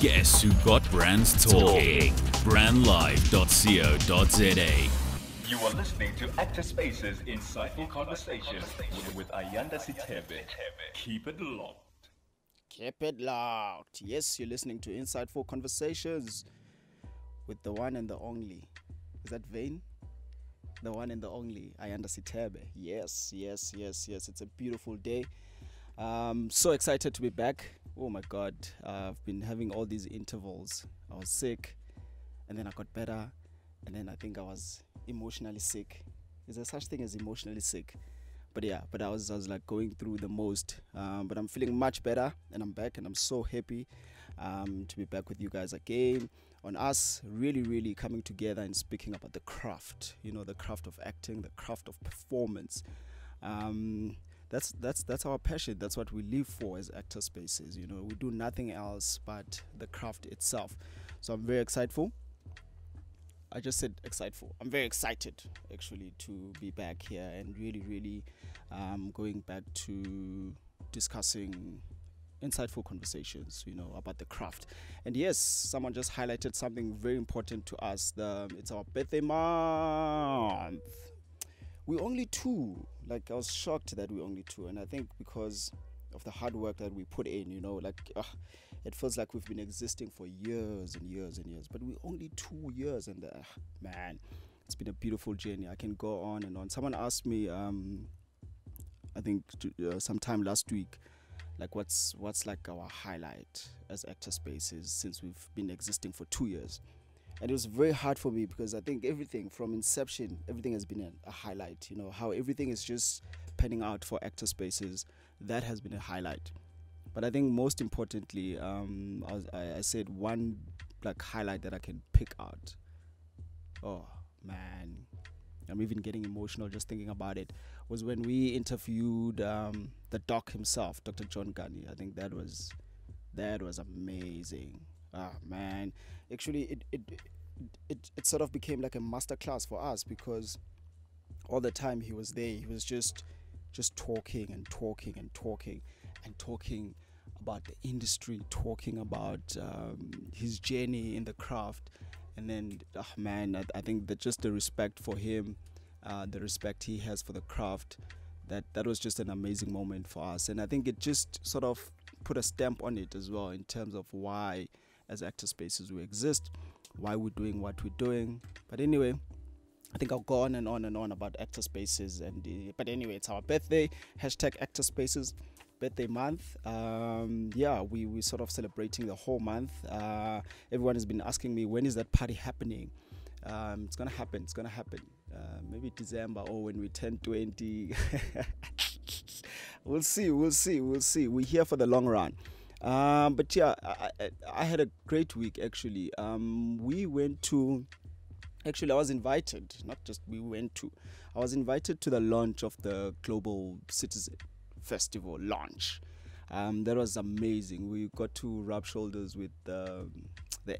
Guess who got brands talking? Brandlive.co.za. You are listening to Actor Space's Insightful Conversations with Ayanda Sithebe. Keep it locked. Keep it locked. Yes, you're listening to Insightful Conversations with the one and the only. Is that vain? The one and the only, Ayanda Sithebe. Yes. It's a beautiful day. So excited to be back. Oh my God. I've been having all these intervals. I was sick, and then I got better, and then I think I was emotionally sick. Is there such thing as emotionally sick? But I was like going through the most. But I'm feeling much better, and I'm back, and I'm so happy to be back with you guys again on us really coming together and speaking about the craft. You know, the craft of acting, the craft of performance. That's our passion. That's what we live for as Actor Spaces. You know, we do nothing else but the craft itself. So I'm very excited. I just said excited. I'm very excited actually to be back here and really going back to discussing insightful conversations, you know, about the craft. And yes, someone just highlighted something very important to us. It's our birthday month. We're only two. Like, I was shocked that we're only two, and I think because of the hard work that we put in, you know, like it feels like we've been existing for years and years. But we're only 2 years, and man, it's been a beautiful journey. I can go on and on. Someone asked me, I think sometime last week, like what's like our highlight as Actor Spaces since we've been existing for 2 years. And it was very hard for me because I think everything from inception, everything has been a highlight. You know, how everything is just panning out for Actor Spaces, that has been a highlight. But I think most importantly, I said one like highlight that I can pick out. Oh man, I'm even getting emotional just thinking about it. Was when we interviewed the doc himself, Dr. John Gunny. I think that was amazing. Ah man, actually it sort of became like a masterclass for us because all the time he was there, he was just talking about the industry, talking about his journey in the craft. And then man, I think that just the respect for him, the respect he has for the craft, that was just an amazing moment for us. And I think it just sort of put a stamp on it as well in terms of why as Actor Spaces we exist, why we're doing what we're doing. But anyway, I think I'll go on and on about Actor Spaces. But anyway, it's our birthday, #Actor Spaces birthday month. We sort of celebrating the whole month. Everyone has been asking me, when is that party happening? It's gonna happen. Maybe December or when we turn 20. We'll see. We're here for the long run. But yeah, I had a great week actually. I was invited, I was invited to the launch of the Global Citizen Festival launch. That was amazing. We got to rub shoulders with the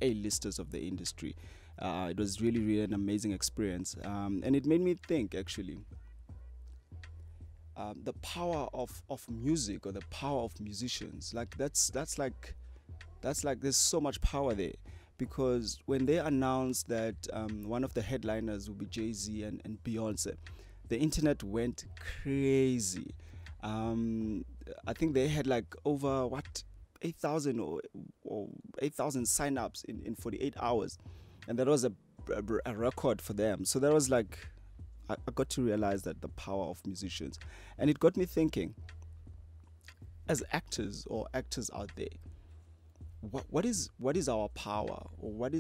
A-listers of the industry. It was really an amazing experience. And it made me think actually, the power of music, or the power of musicians. Like that's like there's so much power there, because when they announced that one of the headliners will be Jay-Z and Beyonce, the internet went crazy. I think they had like over 8,000 or 8,000 sign-ups in 48 hours, and that was a record for them. So that was like, I got to realize that the power of musicians, and it got me thinking, as actors or actors out there, what is our power, or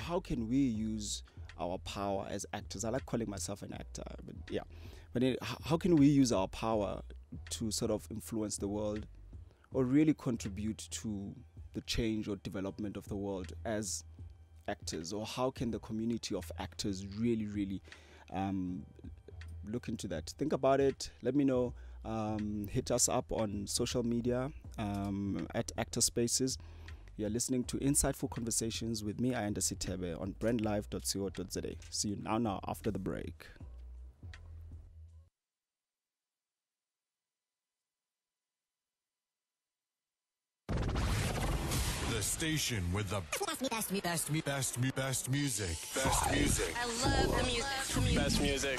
how can we use our power as actors? I like calling myself an actor, but yeah. But how can we use our power to sort of influence the world, or really contribute to the change or development of the world as actors? Or how can the community of actors really look into that? Think about it. Let me know. Hit us up on social media at Actor Spaces. You're listening to Insightful Conversations with me, Ayanda Sithebe, on brandlive.co.za. See you now after the break. station with the best music. Best music. I love the music. Best music.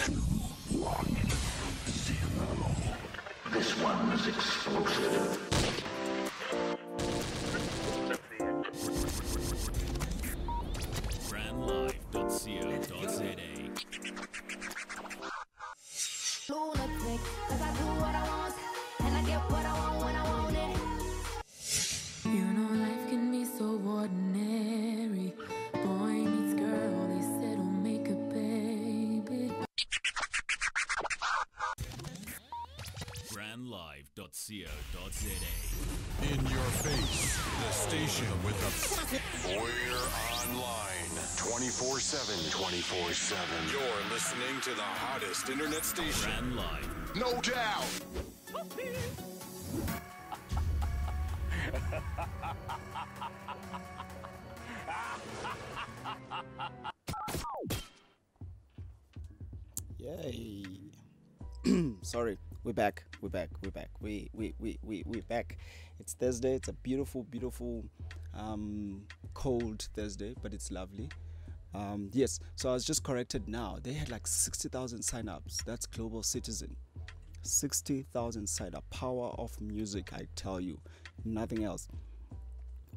This one is explosive. brandlive.co.za. Lunatic, 'cause I do what I want, and I get what I want when I want it. You know life can be so ordinary. Boy meets girl, they said don't make a baby. brandlive.co.za. In your face, the station with the We're online 24/7. 24/7. You're listening to the hottest internet station. Brand Live. No doubt. Yay. Sorry, we're back. We're back. We're back. It's Thursday. It's a beautiful, cold Thursday, but it's lovely. Yes, so I was just corrected now. They had like 60,000 sign-ups. That's Global Citizen. 60,000 sign-up. Power of music, I tell you. Nothing else.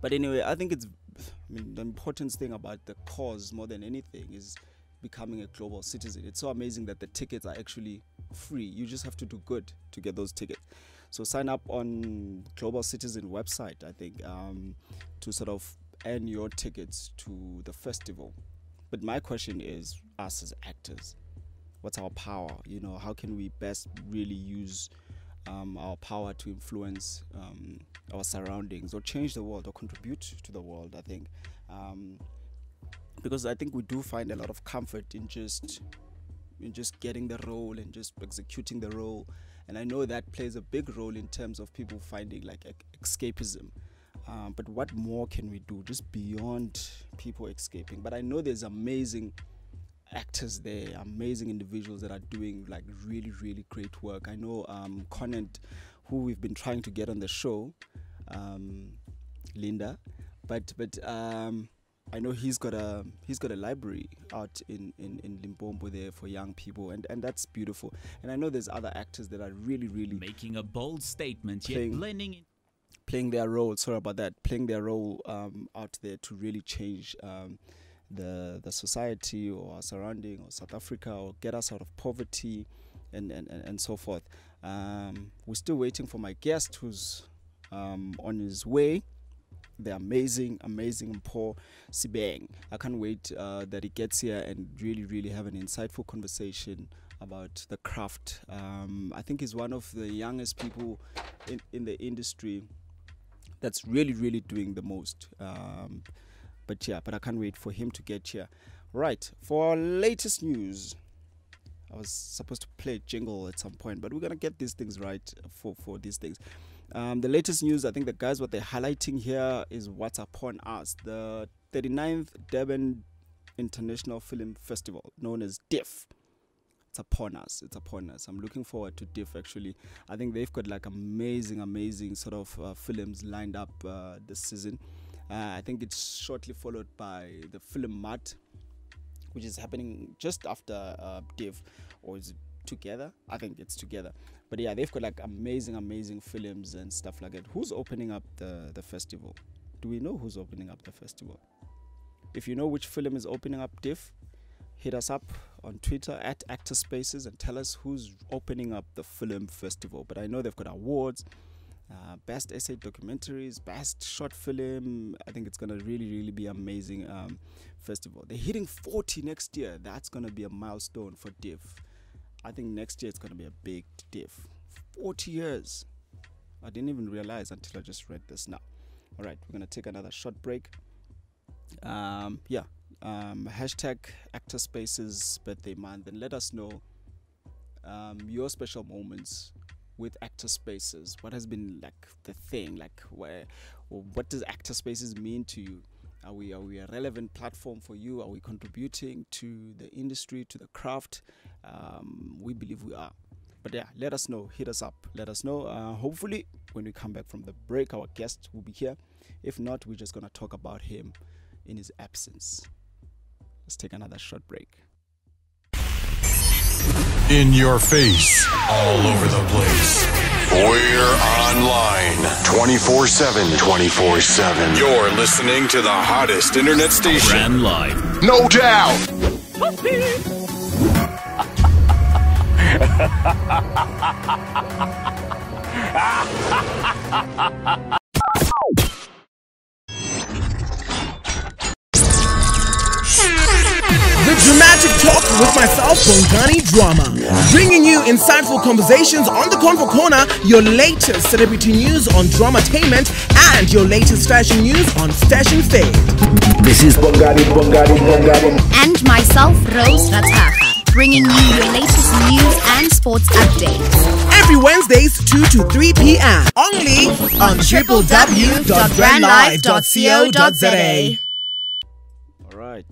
But anyway, I think the important thing about the cause more than anything is becoming a global citizen. It's so amazing that the tickets are actually free. You just have to do good to get those tickets. So sign up on Global Citizen website, I think, to sort of earn your tickets to the festival. But my question is, us as actors, what's our power? You know, how can we best really use our power to influence our surroundings or change the world or contribute to the world, I think. Because I think we do find a lot of comfort in just getting the role and just executing the role. And I know that plays a big role in terms of people finding like escapism. But what more can we do just beyond people escaping? But I know there's amazing actors there, amazing individuals that are doing like really, really great work. I know Conant, who we've been trying to get on the show, Linda, but I know he's got a library out in Limpopo there for young people, and that's beautiful. And I know there's other actors that are really making a bold statement, yet blending in. Playing their role. Sorry about that. Playing their role out there to really change the society or our surrounding or South Africa or get us out of poverty and so forth. We're still waiting for my guest who's on his way. The amazing Mpho Sebeng. I can't wait that he gets here and really have an insightful conversation about the craft. I think he's one of the youngest people in the industry that's really doing the most. But I can't wait for him to get here. Right, for our latest news, I was supposed to play a jingle at some point, but we're gonna get these things right for these things. The latest news, I think the guys, what they're highlighting here is what's upon us. The 39th Durban International Film Festival, known as DIFF. It's upon us. I'm looking forward to DIFF, actually. I think they've got like amazing sort of films lined up this season. I think it's shortly followed by the Film Mart, which is happening just after DIFF, or is it together? I think it's together. But yeah, they've got like amazing films and stuff like that. Who's opening up the festival? Do we know who's opening up the festival? If you know which film is opening up DIFF, hit us up on Twitter at Actor Spaces and tell us who's opening up the film festival. But I know they've got awards, best essay documentaries, best short film. I think it's gonna really be amazing festival. They're hitting 40 next year. That's gonna be a milestone for DIFF. I think next year it's gonna be a big DIFF. 40 years. I didn't even realize until I just read this now. All right, we're gonna take another short break. Hashtag Actor Spaces birthday month, and let us know your special moments with Actor Spaces. What has been like the thing, like what does Actor Spaces mean to you? Are we a relevant platform for you? Are we contributing to the industry, to the craft? We believe we are. But yeah, let us know. Hit us up. Let us know. Hopefully, when we come back from the break, our guest will be here. If not, we're just gonna talk about him in his absence. Let's take another short break. In your face, all over the place. We're online 24/7. 24/7. You're listening to the hottest internet station. Brand live. No doubt. The Dramatic Talk with myself, Bongani Drama. Bringing you insightful conversations on the Convo Corner, your latest celebrity news on Dramatainment, and your latest fashion news on Fashion Fade. This is Bongani. And myself, Rose Rataha, bringing you your latest news and sports updates. Every Wednesdays, 2 to 3 p.m. Only on www.brandlive.co.za.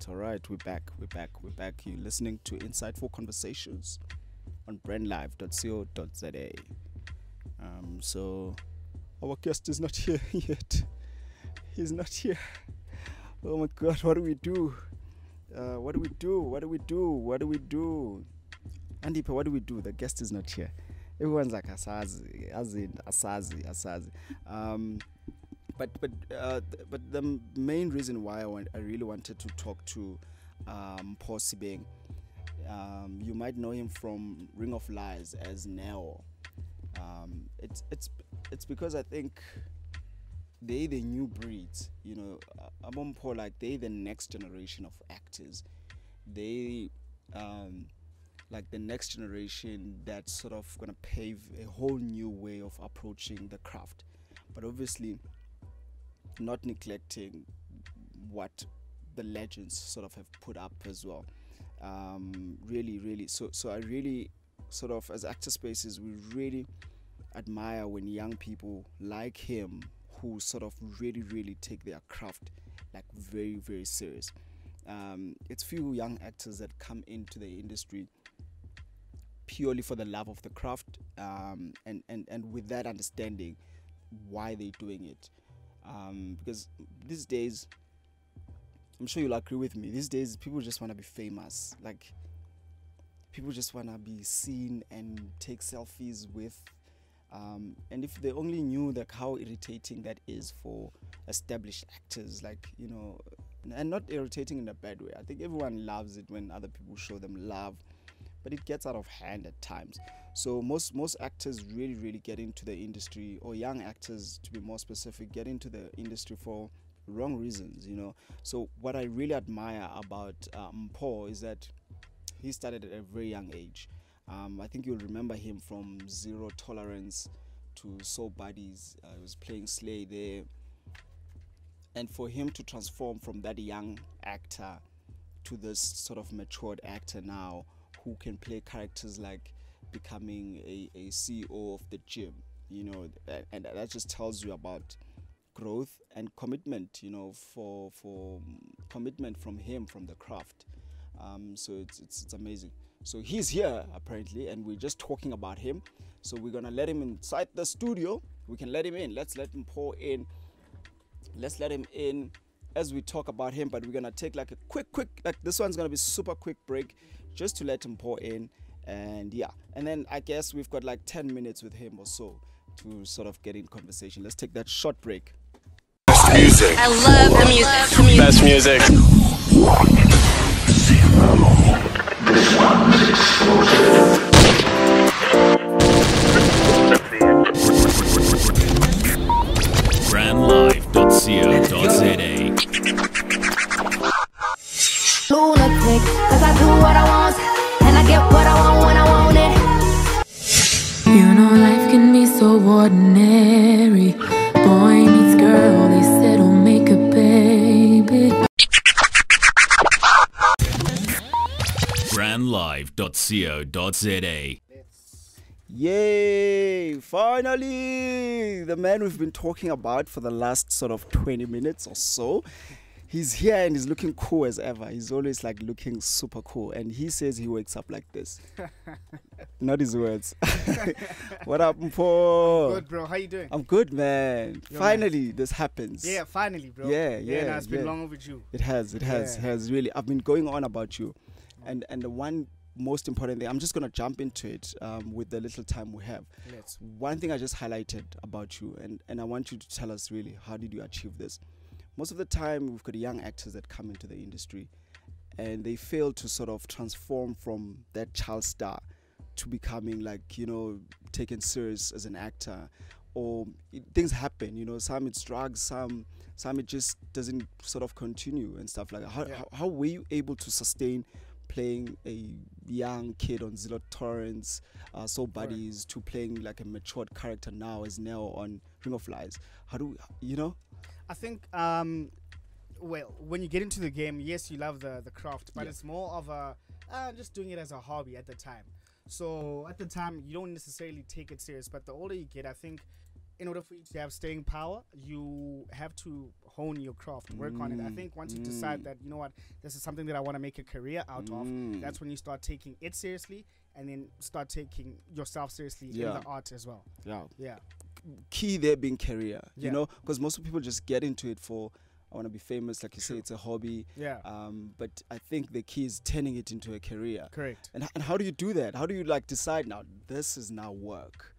All right, we're back. You're listening to Insightful Conversations on brandlive.co.za. So our guest is not here yet. He's not here. Oh my God, what do we do? What do we do? Andipa, what do we do? The guest is not here. Everyone's like asazi. But the main reason why I really wanted to talk to Mpho Sebeng, you might know him from Ring of Lies as Neo. It's because I think they the new breeds, Mpho, like they the next generation of actors. They like the next generation that's sort of gonna pave a whole new way of approaching the craft, but obviously not neglecting what the legends sort of have put up as well. Really. So I really sort of, as Actor Spaces, we really admire when young people like him, who sort of really take their craft like very, very serious. It's few young actors that come into the industry purely for the love of the craft, and with that understanding why they're doing it. Because these days, I'm sure you'll agree with me, these days people just want to be famous. Like, people just want to be seen and take selfies with, and if they only knew like how irritating that is for established actors, like, and not irritating in a bad way. I think everyone loves it when other people show them love, but it gets out of hand at times. So most actors really get into the industry, or young actors to be more specific, get into the industry for wrong reasons, So what I really admire about Mpho is that he started at a very young age. I think you'll remember him from Zero Tolerance to Soul Buddies. He was playing Slay there, and for him to transform from that young actor to this sort of matured actor now, who can play characters like becoming a CEO of the gym, and that just tells you about growth and commitment, for commitment from him, from the craft. So it's amazing. So he's here apparently, and we're just talking about him. So we're gonna let him inside the studio. We can let him in. Let's let him pour in. Let's let him in as we talk about him. But we're gonna take like a quick, like this one's gonna be super quick break, just to let him pour in. And yeah, and then I guess we've got like 10 minutes with him or so to sort of get in conversation. Let's take that short break. Best music. I love the music. Best music. This one is explosive. brandlive.co.za. Lunatic, cause I do what I want, and I get what I want when I want it. Life can be so ordinary. Boy meets girl, they said, oh, make a baby. brandlive.co.za. Yay! Finally! The man we've been talking about for the last sort of 20 minutes or so he's here and he's looking cool as ever. He's always like looking super cool. And he says he wakes up like this. Not his words. What up, Mpho? Good, bro. How you doing? I'm good, man. Finally, this happens. Yeah, finally, bro. Yeah. No, it's been long overdue. It has really. I've been going on about you. And the one most important thing, I'm just going to jump into it with the little time we have. One thing I just highlighted about you, and I want you to tell us really, how did you achieve this? Most of the time, we've got young actors that come into the industry and they fail to sort of transform from that child star to becoming like, you know, taken serious as an actor. Or things happen, you know, some it's drugs, some it just doesn't sort of continue and stuff like that. How were you able to sustain playing a young kid on Zero Torrents, Soul Buddies, to playing like a matured character now as Neo on Ring of Lies? How do you know? I think, well, when you get into the game, yes, you love the craft, but it's more of a just doing it as a hobby at the time. So at the time, you don't necessarily take it serious, but the older you get, I think, in order for you to have staying power, you have to hone your craft, work on it. I think once you decide that, you know what, this is something that I want to make a career out of, that's when you start taking it seriously and then start taking yourself seriously in the art as well. Yeah. Key there being career, you know, because most people just get into it for, I want to be famous, like you say, it's a hobby. But I think the key is turning it into a career. Correct. And how do you do that? How do you like decide now, this is now work?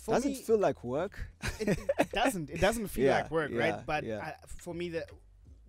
Does it feel like work? It doesn't. It doesn't feel like work, right? But for me,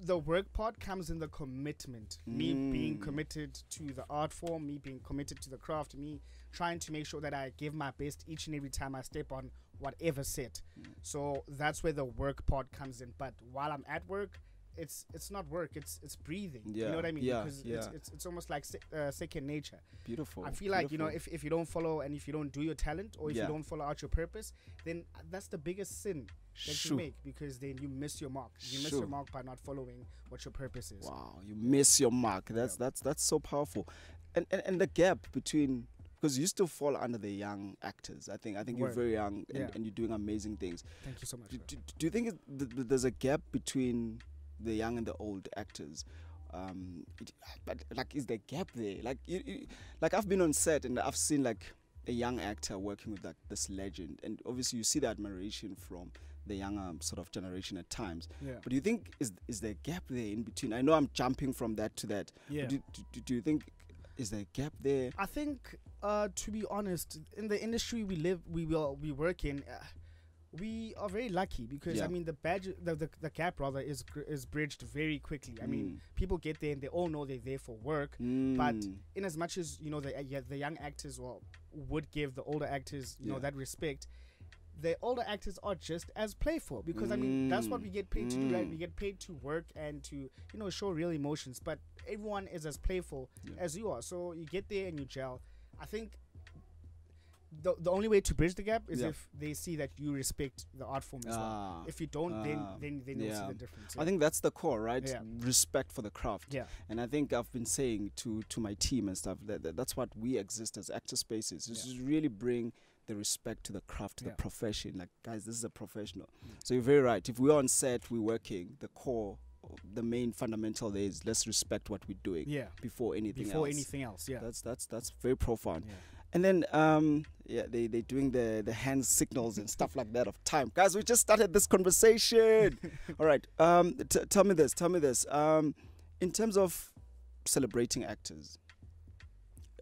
the work part comes in the commitment. Me being committed to the art form, me being committed to the craft, me trying to make sure that I give my best each and every time I step on whatever set. So that's where the work part comes in. But while I'm at work, it's not work, it's breathing. You know what I mean? Because it's almost like second nature. Beautiful. I feel like, you know, if you don't follow and if you don't do your talent, or if you don't follow out your purpose, then that's the biggest sin that you make, because then you miss your mark. You miss your mark by not following what your purpose is. Wow, you miss your mark. That's so powerful. And the gap between, because you still fall under the young actors. I think you're very young and you're doing amazing things. Thank you so much. Do you think there's a gap between the young and the old actors? But like, is there a gap there? Like, like I've been on set and I've seen like a young actor working with like this legend, and obviously you see the admiration from the younger sort of generation at times. But do you think is there a gap there in between? I know I'm jumping from that to that. Do you think is there a gap there? I think, to be honest, in the industry we work in, we are very lucky because I mean the gap rather is bridged very quickly. I mean, people get there and they all know they're there for work, but in as much as, you know, the young actors would give the older actors, you know, that respect, the older actors are just as playful, because I mean that's what we get paid to do, right? We get paid to work and to, you know, show real emotions, but everyone is as playful as you are. So you get there and you gel. I think the only way to bridge the gap is if they see that you respect the art form as well. If you don't, then you'll see the difference. I think that's the core, right? Respect for the craft. And I think I've been saying to my team and stuff that's what we exist as actor spaces. Just really bring the respect to the craft, to the profession. Like, guys, this is a professional. So you're very right. If we're on set, we're working, the core, the main fundamental there is let's respect what we're doing before anything else. That's very profound. And then they're doing the hand signals and stuff like that of time. Guys, we just started this conversation. All right. Tell me this. In terms of celebrating actors,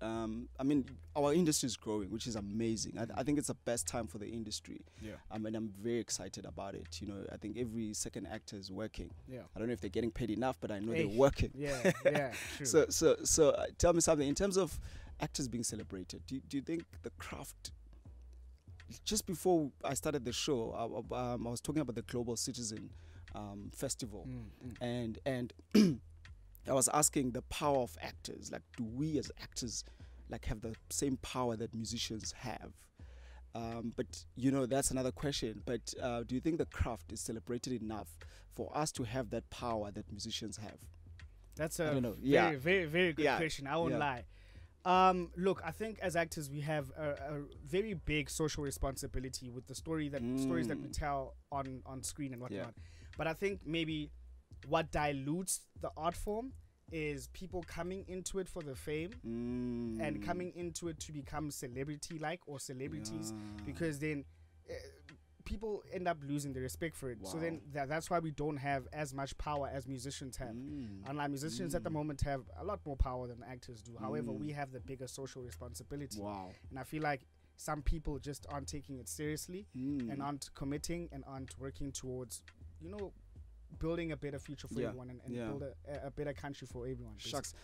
I mean, our industry is growing, which is amazing. I think it's the best time for the industry. And I'm very excited about it. You know, I think every second actor is working. I don't know if they're getting paid enough, but I know they're working. True. So tell me something in terms of actors being celebrated. Do you think the craft? Just before I started the show, I was talking about the Global Citizen Festival, and I was asking the power of actors. Like, do we as actors like have the same power that musicians have? But you know, that's another question. But do you think the craft is celebrated enough for us to have that power that musicians have? That's a very good question. I won't lie. Look, I think as actors we have a very big social responsibility with the stories that we tell on screen and whatnot. But I think maybe what dilutes the art form is people coming into it for the fame and coming into it to become celebrity-like or celebrities, because then people end up losing the respect for it. So then that's why we don't have as much power as musicians have. Unlike musicians at the moment have a lot more power than actors do. However, we have the bigger social responsibility. And I feel like some people just aren't taking it seriously and aren't committing and aren't working towards, you know, building a better future for everyone and build a better country for everyone. Shucks,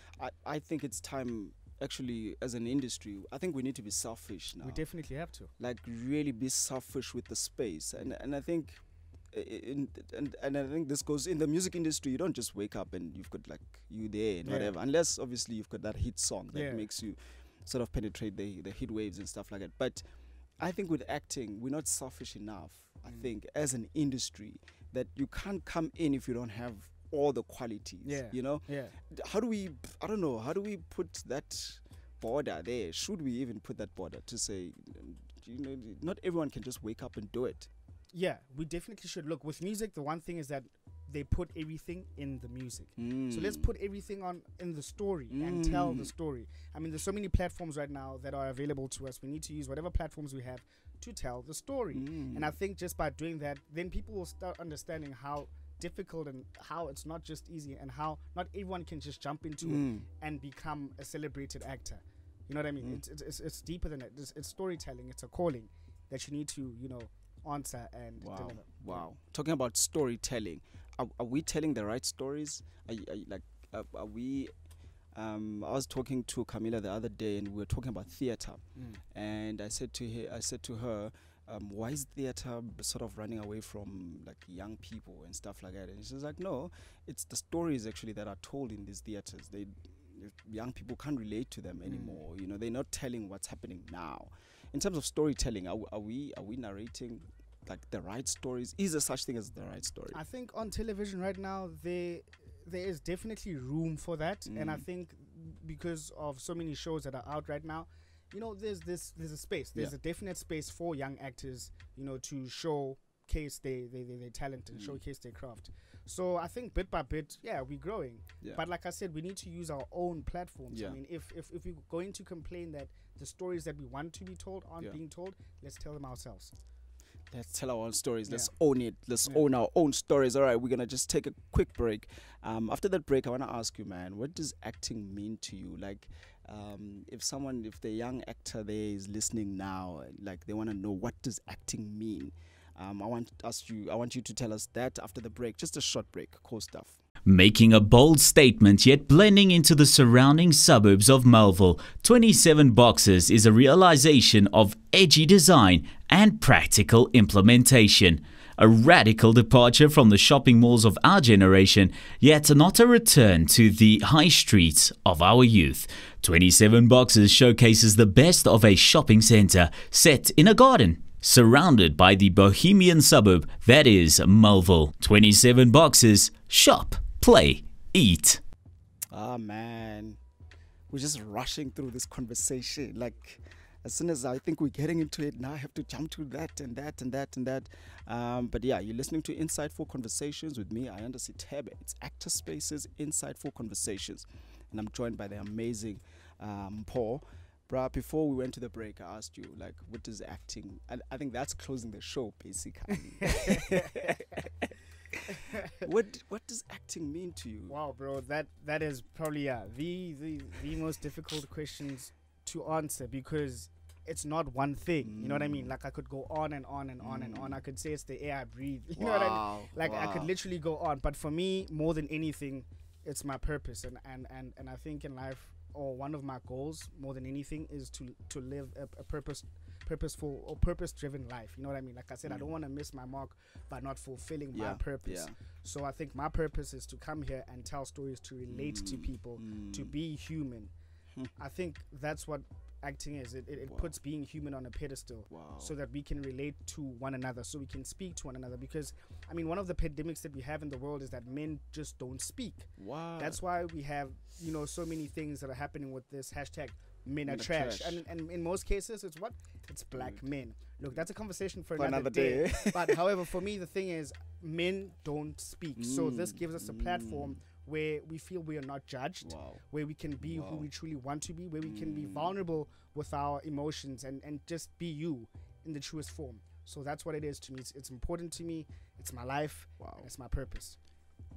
I think it's time, actually, as an industry, I think we need to be selfish now. We definitely have to. Like, really be selfish with the space. And I think, and I think this goes in the music industry. You don't just wake up and you've got like you there and whatever, unless obviously you've got that hit song that makes you sort of penetrate the hit waves and stuff like that. But I think with acting, we're not selfish enough. I think as an industry, that you can't come in if you don't have all the qualities. You know. How do we? I don't know. How do we put that border there? Should we even put that border to say, you know, not everyone can just wake up and do it? Yeah, we definitely should. Look, with music, the one thing is that they put everything in the music. So let's put everything in the story and tell the story. I mean, there's so many platforms right now that are available to us. We need to use whatever platforms we have to tell the story. And I think just by doing that, then people will start understanding how difficult and how it's not just easy and how not everyone can just jump into it and become a celebrated actor. You know what I mean? It's deeper than that. It's storytelling. It's a calling that you need to, you know, answer and deliver. Talking about storytelling, are we telling the right stories? Are we I was talking to Camila the other day and we were talking about theater, and I said to her, why is theater sort of running away from like young people and stuff like that? And she's like, no, it's the stories actually that are told in these theaters. Young people can't relate to them anymore. You know, they're not telling what's happening now. In terms of storytelling, are we narrating like the right stories? Is there such thing as the right story? I think on television right now there is definitely room for that, and I think because of so many shows that are out right now, you know, there's a space. There's a definite space for young actors, you know, to showcase their talent and showcase their craft. So I think bit by bit, we're growing. But like I said, we need to use our own platforms. I mean, if we're going to complain that the stories that we want to be told aren't being told, let's tell them ourselves. Let's tell our own stories. Let's own it. Let's own our own stories. All right, we're going to just take a quick break. After that break, I want to ask you, man, what does acting mean to you? Like, if the young actor there is listening now, like they want to know, what does acting mean? I want you to tell us that after the break. Just a short break. Cool stuff. Making a bold statement yet blending into the surrounding suburbs of Melville, 27 Boxes is a realization of edgy design and practical implementation. A radical departure from the shopping malls of our generation, yet not a return to the high streets of our youth. 27 Boxes showcases the best of a shopping centre set in a garden, surrounded by the bohemian suburb that is Melville. 27 Boxes, shop, play, eat. Ah, man, we're just rushing through this conversation. Like, as soon as I think we're getting into it, now I have to jump to that and that and that and that. But yeah, you're listening to Insightful Conversations with me, Ayanda Sithebe. It's Actor Space's Insightful Conversations, and I'm joined by the amazing Mpho. Bruh, before we went to the break, I asked you, like, what does acting... I think that's closing the show, basically. What does acting mean to you? Wow, bro, that is probably the most difficult questions to answer, because it's not one thing. You know what I mean? Like, I could go on and on and on and on. I could say it's the air I breathe. You know what I mean? Like, I could literally go on. But for me, more than anything, it's my purpose. And I think in life, or one of my goals more than anything, is to live a purposeful or purpose-driven life. You know what I mean? Like I said, I don't want to miss my mark by not fulfilling my purpose. So I think my purpose is to come here and tell stories, to relate to people, to be human. I think that's what acting is. It puts being human on a pedestal, so that we can relate to one another, so we can speak to one another. Because I mean, one of the pandemics that we have in the world is that men just don't speak. That's why we have, you know, so many things that are happening with this hashtag men are trash. And in most cases, it's what it's black men. Look, that's a conversation for For another another day. day. But however, for me, the thing is, men don't speak. So this gives us a platform where we feel we are not judged, Wow. where we can be who we truly want to be, where we can be vulnerable with our emotions and just be you in the truest form. So that's what it is to me. It's important to me. It's my life. Wow. And it's my purpose.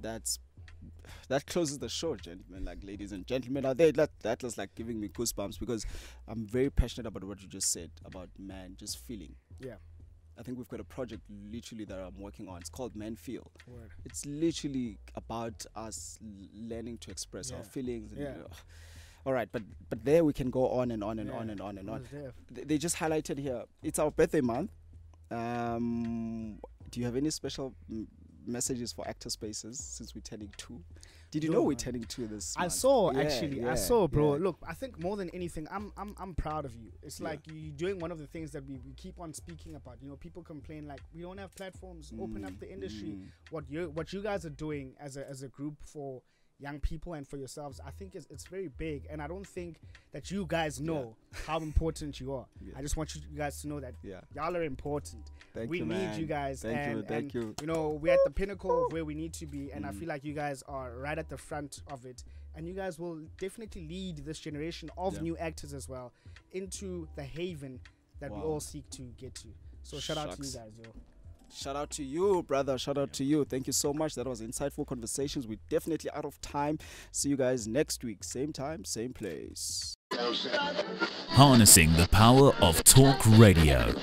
That closes the show, gentlemen. Like, ladies and gentlemen out there, that was like giving me goosebumps, because I'm very passionate about what you just said about man just feeling. Yeah. I think we've got a project literally that I'm working on. It's called Men Feel. Word. It's literally about us learning to express our feelings. And, all right, but there we can go on and on and on and on and on. They just highlighted here. It's our birthday month. Do you have any special messages for Actor Spaces since we're turning 2? Did you know we're turning 2 this month? I saw, bro. Yeah. Look, I think more than anything, I'm proud of you. It's like you're doing one of the things that we keep on speaking about. You know, people complain like we don't have platforms. Open up the industry. What you guys are doing as a group for young people and for yourselves, I think it's very big, and I don't think that you guys know how important you are. I just want you guys to know that y'all are important. We need you guys. Thank you. You know, we're at the pinnacle of where we need to be, and I feel like you guys are right at the front of it, and you guys will definitely lead this generation of new actors as well into the haven that we all seek to get to. So shout out to you guys, yo. Shout out to you, brother. Shout out to you. Thank you so much. That was insightful conversations. We're definitely out of time. See you guys next week. Same time, same place. Harnessing the power of talk radio.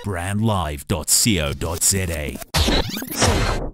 Brandlive.co.za